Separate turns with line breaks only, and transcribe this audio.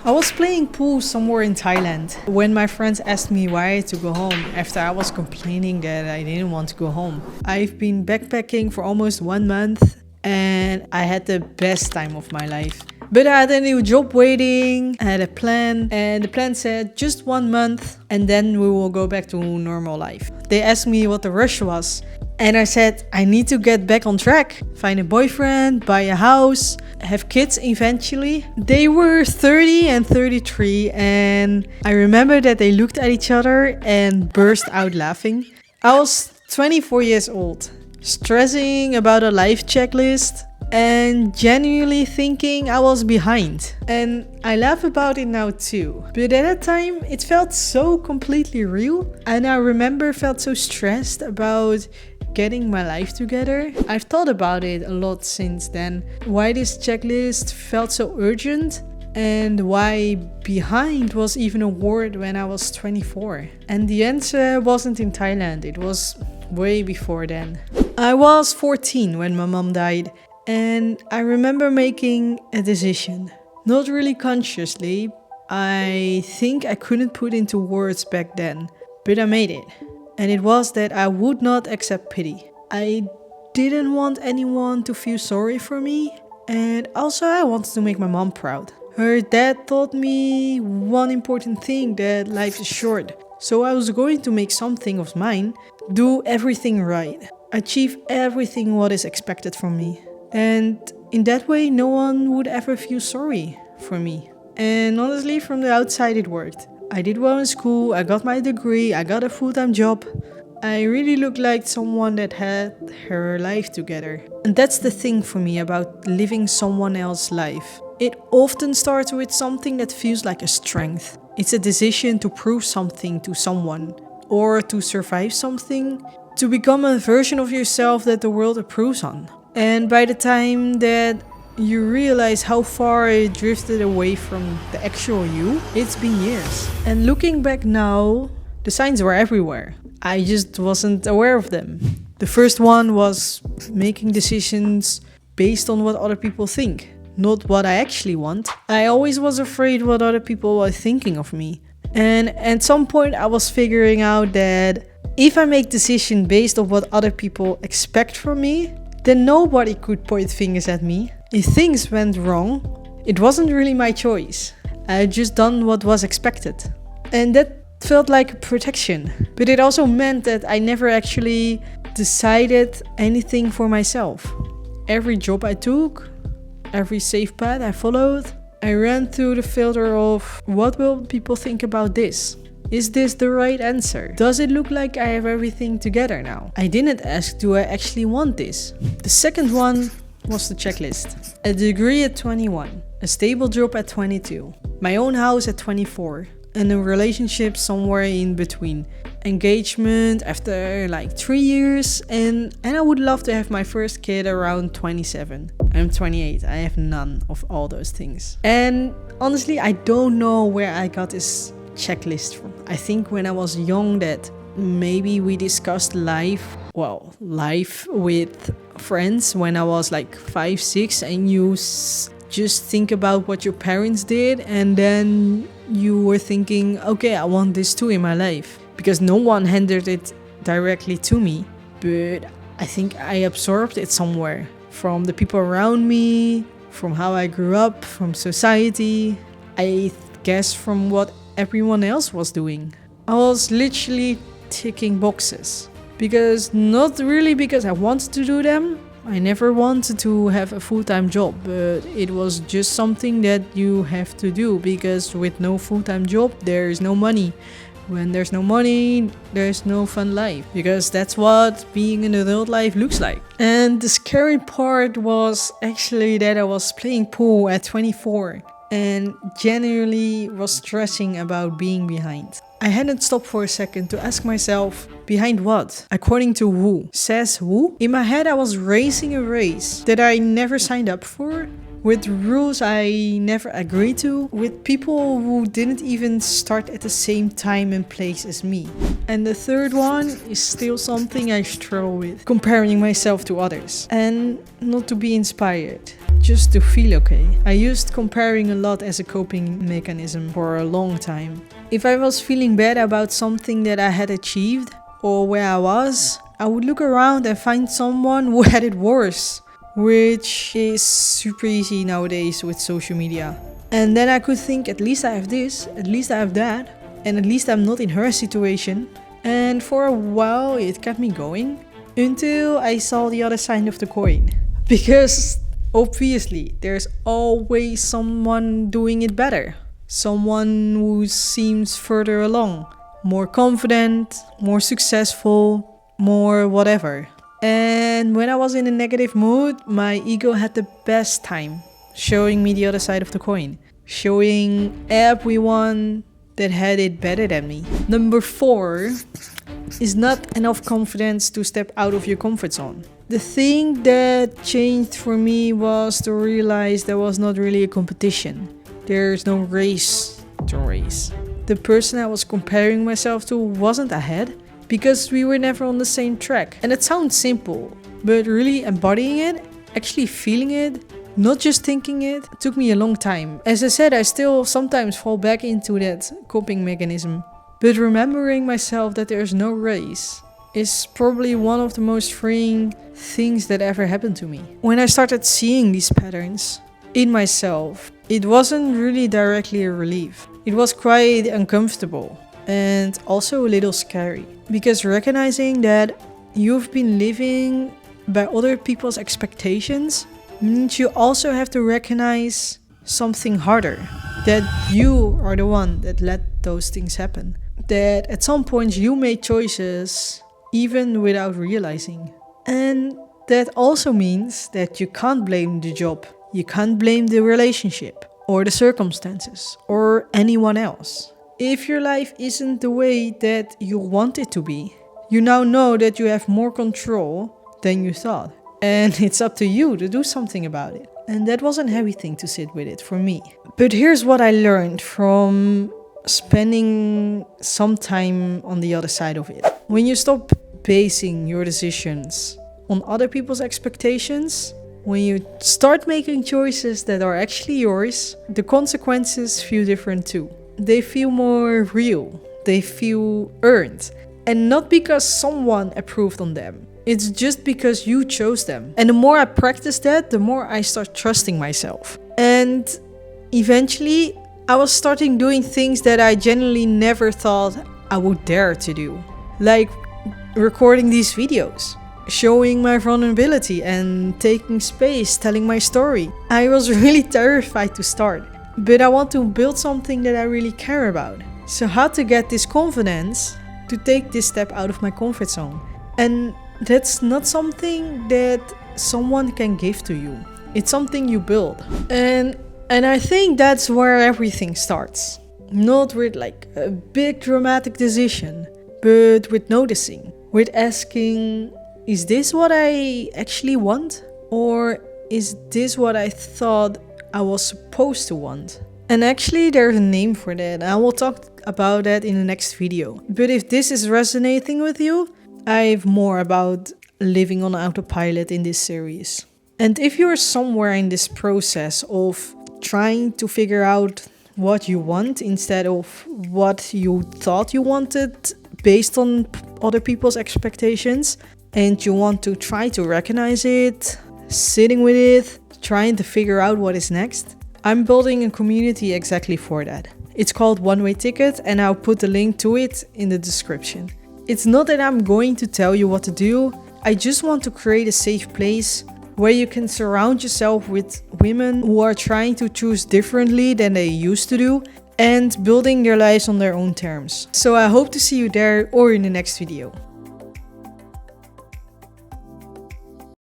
I was playing pool somewhere in Thailand when my friends asked me why I had to go home after I was complaining that I didn't want to go home. I've been backpacking for almost 1 month and I had the best time of my life. But I had a new job waiting, I had a plan, and the plan said just 1 month and then we will go back to normal life. They asked me what the rush was. And I said, I need to get back on track, find a boyfriend, buy a house, have kids eventually. They were 30 and 33 and I remember that they looked at each other and burst out laughing. I was 24 years old, stressing about a life checklist and genuinely thinking I was behind. And I laugh about it now too. But at that time, it felt so completely real. And I remember felt so stressed about getting my life together. I've thought about it a lot since then. Why this checklist felt so urgent and why behind was even a word when I was 24. And the answer wasn't in Thailand, it was way before then. I was 14 when my mom died and I remember making a decision. Not really consciously. I think I couldn't put into words back then, but I made it. And it was that I would not accept pity. I didn't want anyone to feel sorry for me. And also I wanted to make my mom proud. Her dad taught me one important thing, that life is short. So I was going to make something of mine, do everything right, achieve everything what is expected from me. And in that way no one would ever feel sorry for me. And honestly, from the outside it worked. I did well in school, I got my degree, I got a full-time job. I really looked like someone that had her life together. And that's the thing for me about living someone else's life. It often starts with something that feels like a strength. It's a decision to prove something to someone, or to survive something, to become a version of yourself that the world approves on. And by the time that you realize how far it drifted away from the actual you, it's been years. And looking back now, the signs were everywhere. I just wasn't aware of them. The first one was making decisions based on what other people think, not what I actually want. I always was afraid what other people were thinking of me. And at some point I was figuring out that if I make decisions based on what other people expect from me, then nobody could point fingers at me. If things went wrong, it wasn't really my choice. I had just done what was expected. And that felt like protection. But it also meant that I never actually decided anything for myself. Every job I took, every safe path I followed, I ran through the filter of what will people think about this? Is this the right answer? Does it look like I have everything together now? I didn't ask, do I actually want this? The second one was the checklist. A degree at 21, a stable job at 22, my own house at 24, and a relationship somewhere in between. Engagement after like 3 years, and I would love to have my first kid around 27. I'm 28, I have none of all those things. And honestly, I don't know where I got this checklist from. I think when I was young that maybe we discussed life with friends when I was like 5, 6, and you just think about what your parents did and then you were thinking, okay, I want this too in my life, because no one handed it directly to me, but I think I absorbed it somewhere from the people around me, from how I grew up, from society, I guess from what everyone else was doing. I was literally ticking boxes, because not really because I wanted to do them. I never wanted to have a full-time job, but it was just something that you have to do, because with no full-time job there is no money. When there's no money, there's no fun life, because that's what being an adult life looks like. And the scary part was actually that I was playing pool at 24 and genuinely was stressing about being behind. I hadn't stopped for a second to ask myself, behind what? According to who? Says who? In my head I was racing a race that I never signed up for, with rules I never agreed to, with people who didn't even start at the same time and place as me. And the third one is still something I struggle with, comparing myself to others. And not to be inspired, just to feel okay. I used comparing a lot as a coping mechanism for a long time. If I was feeling bad about something that I had achieved or where I was, I would look around and find someone who had it worse, which is super easy nowadays with social media. And then I could think, at least I have this, at least I have that, and at least I'm not in her situation. And for a while it kept me going until I saw the other side of the coin. Because obviously there's always someone doing it better. Someone who seems further along, more confident, more successful, more whatever. And when I was in a negative mood, my ego had the best time showing me the other side of the coin, showing everyone that had it better than me. Number 4 is not enough confidence to step out of your comfort zone. The thing that changed for me was to realize there was not really a competition. There's no race to race. The person I was comparing myself to wasn't ahead because we were never on the same track. And it sounds simple, but really embodying it, actually feeling it, not just thinking it, took me a long time. As I said, I still sometimes fall back into that coping mechanism. But remembering myself that there's no race is probably one of the most freeing things that ever happened to me. When I started seeing these patterns in myself, it wasn't really directly a relief. It was quite uncomfortable and also a little scary. Because recognizing that you've been living by other people's expectations means you also have to recognize something harder. That you are the one that let those things happen. That at some point you made choices even without realizing. And that also means that you can't blame the job. You can't blame the relationship or the circumstances or anyone else. If your life isn't the way that you want it to be, you now know that you have more control than you thought. And it's up to you to do something about it. And that was a heavy thing to sit with it for me. But here's what I learned from spending some time on the other side of it. When you stop basing your decisions on other people's expectations, when you start making choices that are actually yours, the consequences feel different too. They feel more real. They feel earned. And not because someone approved on them. It's just because you chose them. And the more I practice that, the more I start trusting myself. And eventually, I was starting doing things that I genuinely never thought I would dare to do. Like recording these videos, showing my vulnerability and taking space, telling my story. I was really terrified to start. But I want to build something that I really care about. So how to get this confidence to take this step out of my comfort zone? And that's not something that someone can give to you. It's something you build. And I think that's where everything starts. Not with like a big dramatic decision, but with noticing. With asking, is this what I actually want? Or is this what I thought I was supposed to want? And actually there's a name for that. I will talk about that in the next video. But if this is resonating with you, I have more about living on autopilot in this series. And if you're somewhere in this process of trying to figure out what you want instead of what you thought you wanted based on other people's expectations, and you want to try to recognize it, sitting with it, trying to figure out what is next, I'm building a community exactly for that. It's called One Way Ticket, and I'll put the link to it in the description. It's not that I'm going to tell you what to do. I just want to create a safe place where you can surround yourself with women who are trying to choose differently than they used to do and building their lives on their own terms. So I hope to see you there or in the next video.